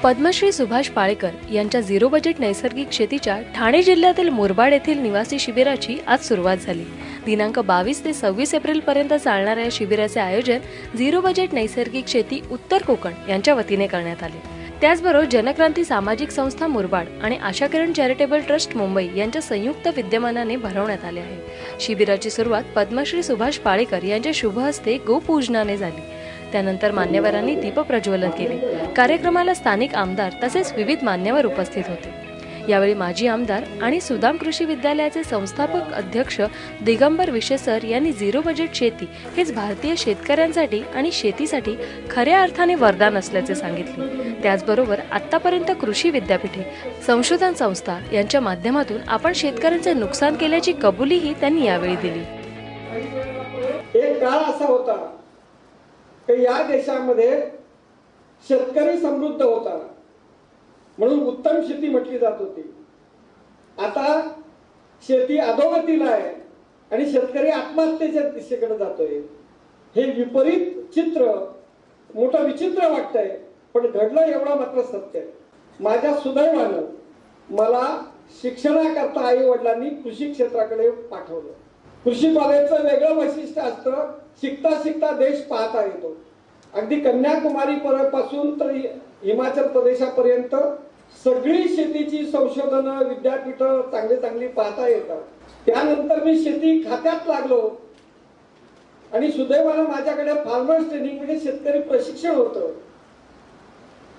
पद्मश्री सुभाष पाळेकर यांच्या zero budget नैसर्गिक शेतीच्या ठाणे जिल्ह्यातील मुरबाड येथील निवासी शिबिराची आज सुरुवात झाली। दिनांक 22 ते 26 एप्रिल पर्यंत चालणाऱ्या या शिबिराचे आयोजन झिरो बजेट नैसर्गिक शेती उत्तर कोकण यांच्या वतीने करण्यात आले। त्याचबरोबर जनक्रांती सामाजिक संस्था मुरबाड आणि आशा किरण चॅरिटेबल ट्रस्ट मुंबई यांच्या संयुक्त विद्यमानाने भरवण्यात आले आहे। शिबिराची सुरुवात पद्मश्री सुभाष पाळेकर यांच्या शुभ हस्ते गोपूजनाने झाली। त्यानंतर मान्यवरांनी दीपप्रज्वलन केले। कार्यक्रमाला स्थानिक आमदार तसेच विविध मान्यवर उपस्थित होते। यावेळी माजी आमदार आणि सुदाम कृषी विद्यालयाचे संस्थापक अध्यक्ष दिगंबर विशेसर यांनी झिरो बजेट शेती हेच भारतीय शेतकऱ्यांसाठी आणि शेतीसाठी खऱ्या अर्थाने वरदान असल्याचे सांगितले। त्याचबरोबर आतापर्यंत कृषी विद्यापीठे, संशोधन संस्था यांच्या माध्यमातून आपण शेतकऱ्यांचे नुकसान केल्याची कबुलीही त्यांनी यावेळी दिली। एक काळ असा होता की या देशामध्ये शेतकरी समृद्ध होता म्हणून उत्तम शेती म्हटली जात होती। आता शेती अधोगतीला आहे आणि शेतकरी आत्महत्येच्या दिशेकडे जातोय। हे विपरीत चित्र मोठं विचित्र वाटतंय, पण घडलं एवढं मात्र सत्य आहे। माझ्या सुदैवानं मला शिक्षणाकरता आई वडिलांनी कृषी क्षेत्राकडे पाठवलं। कृषी कॉलेजचं वेगळं वैशिष्ट्य असतं, शिकता शिकता देश पाहता येतो। अगदी कन्याकुमारी पासून तर हिमाचल प्रदेशापर्यंत सगळी शेतीची संशोधन विद्यापीठ चांगली चांगली पाहता येतात। त्यानंतर मी शेती खात्यात लागलो आणि सुदैवानं माझ्याकडे फार्मर्स ट्रेनिंग म्हणजे शेतकरी प्रशिक्षण होतं।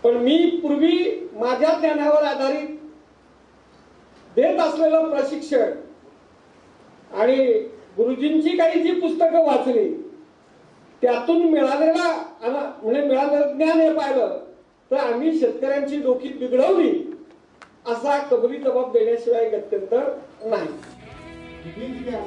पण मी पूर्वी माझ्या ज्ञानावर आधारित देत असलेलं प्रशिक्षण आणि गुरुजींची काही जी पुस्तकं वाचली त्यातून मिळालेलं ज्ञान हे पाहिलं तर आम्ही शेतकऱ्यांची डोकी बिघडवली असा कबुली जबाब देण्याशिवाय गत्यंतर नाही।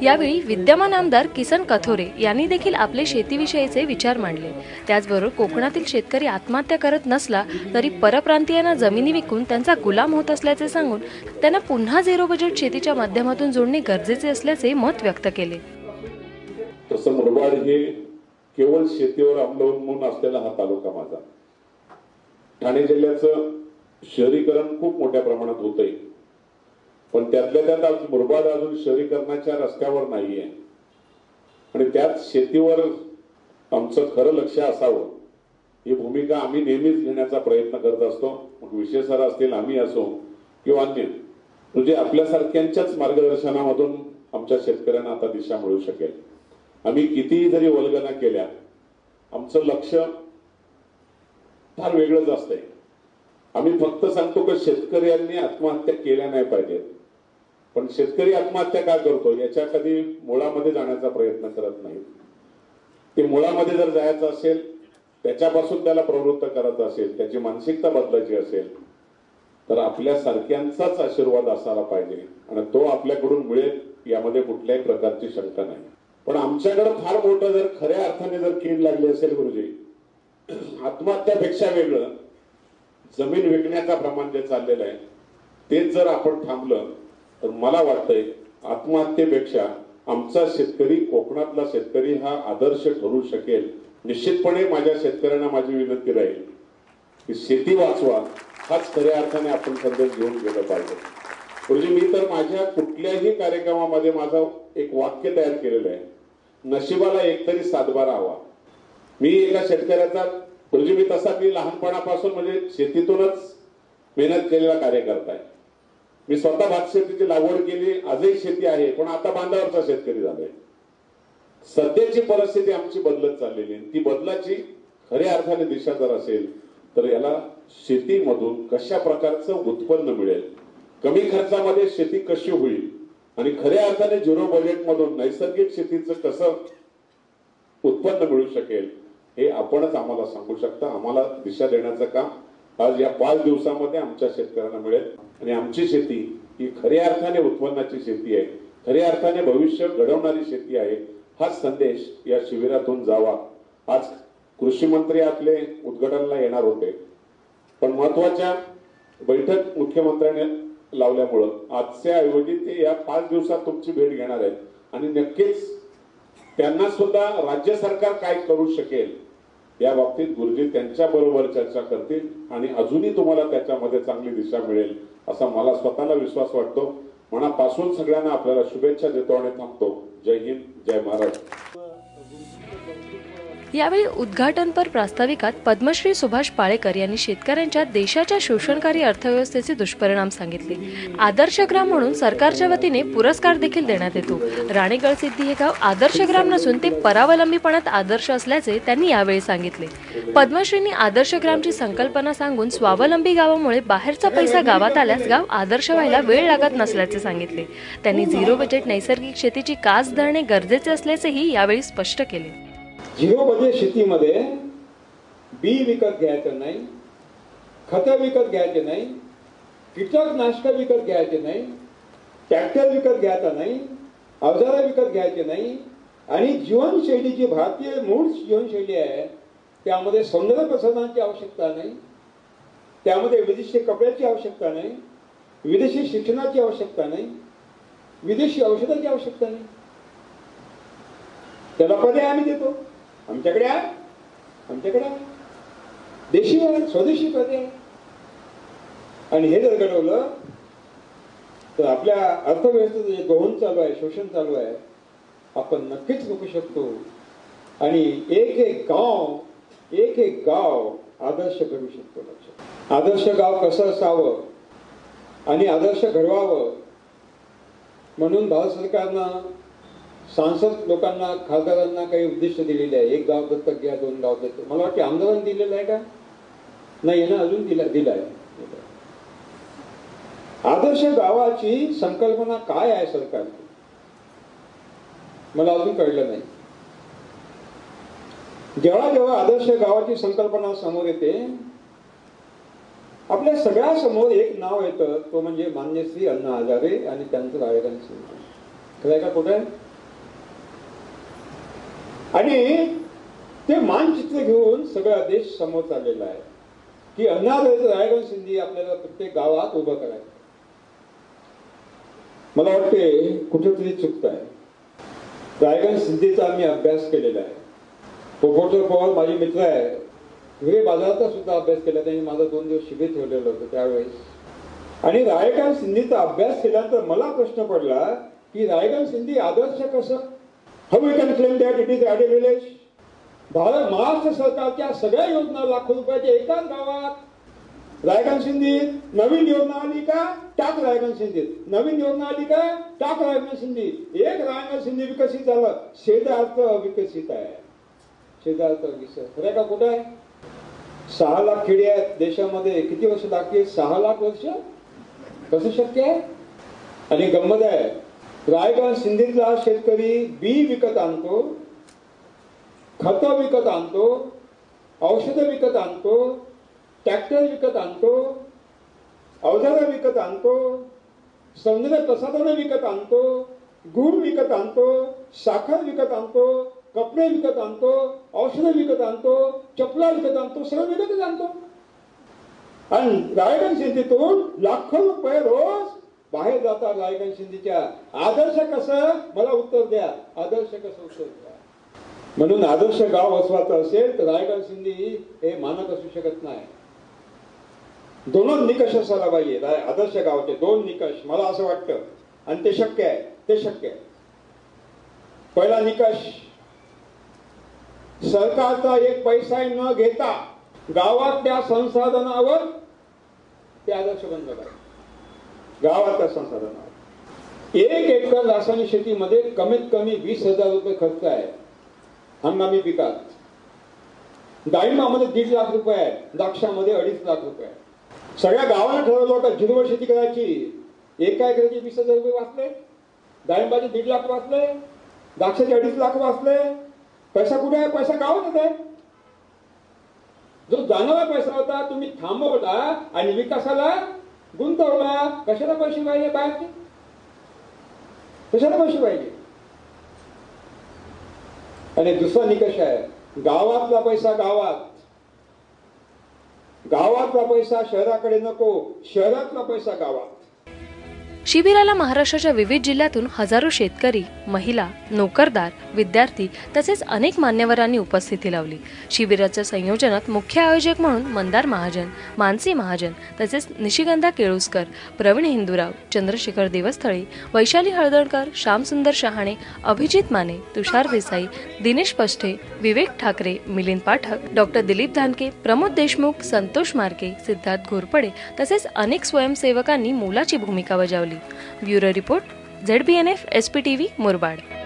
यावेळी विद्यमान आमदार किसन कथोरे यांनी देखील आपले शेतीविषयीचे विचार मांडले। त्याचबरोबर कोकणातील शेतकरी आत्महत्या करत नसला तरी परप्रांतीयांना जमिनी विकून त्यांचा गुलाम होत असल्याचे सांगून त्यांना पुन्हा झिरो बजेट शेतीच्या माध्यमातून जोडणे गरजेचे असल्याचे मत व्यक्त केले। तसं मुरबाड हे केवळ शेतीवर अवलंबून असलेला हा तालुका माझा। ठाणे जिल्ह्याचं शहरीकरण खूप मोठ्या प्रमाणात होतंय, पण त्यातल्या त्यात मुरबाड अजून शहरीकरणाच्या रस्त्यावर नाहीये आणि त्यात शेतीवर आमचं खरं लक्ष असावं ही भूमिका आम्ही नेहमीच घेण्याचा प्रयत्न करत असतो। मग विशेषतः असतील आम्ही असो किंवा अन्य, म्हणजे आपल्यासारख्यांच्याच मार्गदर्शनामधून आमच्या शेतकऱ्यांना आता दिशा मिळू शकेल। आम्ही कितीही जरी वल्गना केल्या आमचं लक्ष फार वेगळंच असतंय। आम्ही फक्त सांगतो की शेतकऱ्यांनी आत्महत्या केल्या नाही पाहिजेत, पण शेतकरी आत्महत्या का करतो याच्या कधी मुळामध्ये जाण्याचा प्रयत्न करत नाही। ते मुळामध्ये जर जायचं असेल, त्याच्यापासून त्याला प्रवृत्त करायचं असेल, त्याची मानसिकता बदलायची असेल तर आपल्या सारख्यांचाच आशीर्वाद असायला पाहिजे आणि तो आपल्याकडून मिळेल यामध्ये कुठल्याही प्रकारची शंका नाही। पण आमच्याकडे फार मोठं जर खऱ्या अर्थाने जर कीड लागली असेल गुरुजी, आत्महत्यापेक्षा वेगळं जमीन विकण्याचं प्रमाण जे चाललेलं आहे तेच जर आपण थांबलं तर मला वाटतंय आत्महत्येपेक्षा आमचा शेतकरी, कोकणातला शेतकरी हा आदर्श ठरू शकेल। निश्चितपणे माझ्या शेतकऱ्यांना माझी विनंती राहील की शेती वाचवा हाच खऱ्या अर्थाने आपण संदेश घेऊन गेलं पाहिजे। गुरुजी, मी तर माझ्या कुठल्याही कार्यक्रमामध्ये माझं एक वाक्य तयार केलेलं आहे, नशिबाला एकतरी सातबारा हवा। मी एका शेतकऱ्याचा गुरुजी, मी लहानपणापासून म्हणजे शेतीतूनच मेहनत केलेला कार्यकर्ता आहे। मी स्वतः भात शेतीची लागवड केली, आजही शेती आहे, पण आता बांधावरचा शेतकरी झालोय। सध्याची परिस्थिती आमची बदलत चाललेली आहे, ती बदलाची खऱ्या अर्थाने दिशा जर असेल तर याला शेतीमधून कशा प्रकारचं उत्पन्न मिळेल, कमी खर्चामध्ये शेती कशी होईल आणि खऱ्या अर्थाने झिरो बजेट मधून नैसर्गिक शेतीचं कसं उत्पन्न मिळू शकेल हे आपणच आम्हाला सांगू शकता। आम्हाला दिशा देण्याचं काम आज या 5 दिवसामध्ये आमच्या शेतकऱ्यांना मिळेल आणि आमची शेती ही खऱ्या अर्थाने उत्पन्नाची शेती आहे, खऱ्या अर्थाने भविष्य घडवणारी शेती आहे हाच संदेश या शिबिरातून जावा। आज कृषी मंत्री आपले उद्घाटनाला येणार होते, पण महत्वाच्या बैठक मुख्यमंत्र्यांनी लावल्यामुळं आजच्या ऐवजी ते या 5 दिवसात तुमची भेट घेणार आहेत आणि नक्कीच त्यांना सुद्धा राज्य सरकार काय करू शकेल या बाबतीत गुरुजी त्यांच्या बरोबर चर्चा करतील आणि अजूनही तुम्हाला त्याच्यामध्ये चांगली दिशा मिळेल असा मला स्वतःला विश्वास वाटतो. मनापासून सगळ्यांना आपल्याला शुभेच्छा देतो आणि थांबतो. जय हिंद, जय महाराष्ट्र. यावेळी उद्घाटनपर प्रास्ताविकात पद्मश्री सुभाष पाळेकर यांनी शेतकऱ्यांच्या देशाच्या शोषणकारी अर्थव्यवस्थेचे दुष्परिणाम सांगितले. आदर्श ग्राम म्हणून सरकारच्या वतीने पुरस्कार देखील देण्यात येतो. राणेगडसिद्धी हे गाव आदर्श ग्राम नसून ते परावलंबीपणात आदर्श असल्याचे त्यांनी यावेळी सांगितले. पद्मश्रींनी आदर्श ग्रामची संकल्पना सांगून स्वावलंबी गावामुळे बाहेरचा पैसा गावात आल्यास गाव आदर्श व्हायला वेळ लागत नसल्याचे सांगितले. त्यांनी झिरो बजेट नैसर्गिक शेतीची कास धरणे गरजेचे असल्याचेही यावेळी स्पष्ट केले. झिरो बजेट शेतीमध्ये बी विकत घ्यायचं नाही, खतं विकत घ्यायचे नाही, कीटकनाशक विकत घ्यायचे नाही, ट्रॅक्टर विकत घ्यायचा नाही, अवजारं विकत घ्यायचे नाही आणि जीवनशैली जी भारतीय मूळ जीवनशैली आहे त्यामध्ये सौंदर्य प्रसाधनांची आवश्यकता नाही, त्यामध्ये विदेशी कपड्याची आवश्यकता नाही, विदेशी शिक्षणाची आवश्यकता नाही, विदेशी औषधाची आवश्यकता नाही. त्याला पर्याय आम्ही देतो. आमच्याकडे आहे देशी स्वदेशी पर्याय. आणि हे जर घडवलं तर आपल्या अर्थव्यवस्थेचं जे गहन चालू आहे, शोषण चालू आहे, आपण नक्कीच रोखू शकतो. आणि एक एक गाव आदर्श घडवू शकतो. लक्षात, आदर्श गाव कसं असावं आणि आदर्श घडवावं म्हणून भारत सरकारनं सांसद लोकांना, खासदारांना काही उद्दिष्ट दिलेले आहे. एक गाव दत्तक घ्या, 2 गाव दत्तक. मला वाटते आमदारांनी दिलेलं आहे का? नाही ना, अजून दिलाय. आदर्श गावाची संकल्पना काय आहे सरकारची मला अजून कळलं नाही. जेव्हा आदर्श गावाची संकल्पना समोर येते आपल्या सगळ्या समोर एक नाव येतं, तो म्हणजे मान्य श्री अण्णा हजारे आणि त्यांचं रायगड. खरंय का? कुठे? आणि ते मानचित्र घेऊन सगळा देश समोर चाललेला आहे की अण्णा रायगड सिंधी आपल्याला प्रत्येक गावात उभं करायचं. मला वाटते कुठेतरी चुकत आहे. रायगड सिंधीचा आम्ही अभ्यास केलेला आहे. पोपटराव पवार माझे मित्र आहे, हिरे बाजाराचा सुद्धा अभ्यास केला. त्यांनी माझा 2 दिवस शिबिर ठेवलेलं होतं त्यावेळेस. आणि रायगड सिंधीचा अभ्यास केल्यानंतर मला प्रश्न पडला की रायगड सिंधी आदर्श कसं? How we can claim that it is a village? Bharat Maharashtra सरकारच्या सगळ्या योजना लाखो रुपयाच्या एकाच गावात. रायगड सिंधीत नवीन योजना आली का? टाक रायगड सिंधीत. नवीन योजना आली का? टाक रायगड सिंधीत. एक रायगड सिंधी विकसित झालं. शेजारच विकसित आहे. शेजारच विकसित. खरं का? कुठं आहे? 6 लाख खेडी आहेत देशामध्ये. किती वर्ष लागतील? 6 लाख वर्ष. कसं शक्य आहे? आणि गंमत आहे, रायगड सिंधीतला शेतकरी बी विकत आणतो, खतं विकत आणतो, औषधं विकत आणतो, ट्रॅक्टर विकत आणतो, अवजारं विकत आणतो, सौंदर्य प्रसाधनं विकत आणतो, गूळ विकत आणतो, साखर विकत आणतो, कपडे विकत आणतो, औषधं विकत आणतो, चपला विकत आणतो, सगळं विकतच आणतो. आणि रायगड सिंधीतून लाखो रुपये रोज बाहेर जातात रायगड सिंधीच्या. आदर्श कसं? मला उत्तर द्या. आदर्श कसं? उत्तर द्या. म्हणून आदर्श गाव वसवायचं असेल तर रायगड सिंधी हे मानक असू शकत नाही. 2 निकष असायला पाहिजे आदर्श गावाचे. 2 निकष मला असं वाटतं आणि ते शक्य आहे. ते शक्य आहे. पहिला निकष, सरकारचा 1 पैसा न घेता गावातल्या संसाधनावर ते आदर्श बनलं पाहिजे. गावातल्या संसाधनावर 1 एकर रासायनिक शेतीमध्ये कमीत कमी 20,000 रुपये खर्च आहे हंगामी पिकात. डाळिंबामध्ये 1.5 लाख रुपये आहे, द्राक्षामध्ये 2.5 लाख रुपये आहे. सगळ्या गावाला ठरवलं होतं झिरो शेती करायची. एका एकराचे 20,000 रुपये वाचले, डाळिंबाचे 1.5 लाख वाचले, द्राक्षाचे 2.5 लाख वाचले. पैसा कुठे आहे? पैसा गावात आहे. जो जाणारा पैसा होता तुम्ही थांबवला आणि विकासाला गुंतवला. कशाला पैसे पाहिजे बाहेरचे? कशाला पैसे पाहिजे? आणि दुसरा निकष आहे, गावातला पैसा गावात, गावातला पैसा शहराकडे नको, शहरातला पैसा गावात. शिबिराला महाराष्ट्राच्या विविध जिल्ह्यातून हजारो शेतकरी, महिला, नोकरदार, विद्यार्थी तसेच अनेक मान्यवरांनी उपस्थिती लावली। शिबिराच्या संयोजनात मुख्य आयोजक म्हणून मंदार महाजन, मानसी महाजन तसेच निशिगंधा केळुसकर, प्रवीण हिंदूराव, चंद्रशेखर देवस्थळे, वैशाली हळदणकर, श्यामसुंदर शहाणे, अभिजित माने, तुषार देसाई, दिनेश पष्टे, विवेक ठाकरे, मिलिंद पाठक, डॉक्टर दिलीप धानके, प्रमोद देशमुख, संतोष मार्के, सिद्धार्थ घोरपडे तसेच अनेक स्वयंसेवकांनी मोलाची भूमिका बजावली। Bureau report, ZBNF, SPTV, Murbad.